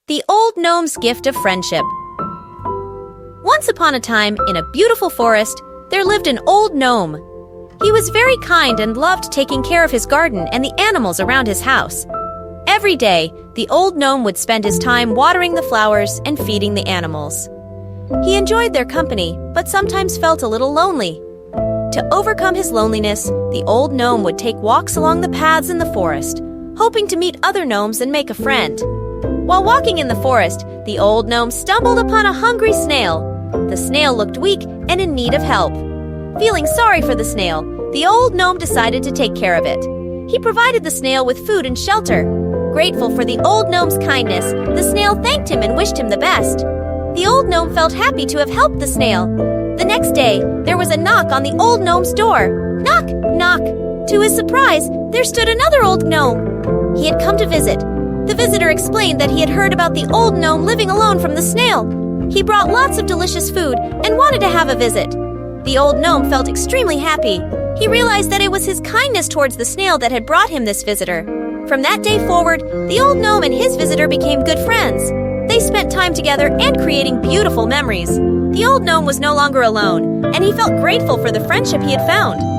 The Old Gnome's Gift of Friendship. Once upon a time, in a beautiful forest, there lived an old gnome. He was very kind and loved taking care of his garden and the animals around his house. Every day, the old gnome would spend his time watering the flowers and feeding the animals. He enjoyed their company, but sometimes felt a little lonely. To overcome his loneliness, the old gnome would take walks along the paths in the forest, hoping to meet other gnomes and make a friend. While walking in the forest, the old gnome stumbled upon a hungry snail. The snail looked weak and in need of help. Feeling sorry for the snail, the old gnome decided to take care of it. He provided the snail with food and shelter. Grateful for the old gnome's kindness, the snail thanked him and wished him the best. The old gnome felt happy to have helped the snail. The next day, there was a knock on the old gnome's door. Knock, knock. To his surprise, there stood another old gnome. He had come to visit. The visitor explained that he had heard about the old gnome living alone from the snail. He brought lots of delicious food and wanted to have a visit. The old gnome felt extremely happy. He realized that it was his kindness towards the snail that had brought him this visitor. From that day forward, the old gnome and his visitor became good friends. They spent time together and creating beautiful memories. The old gnome was no longer alone, and he felt grateful for the friendship he had found.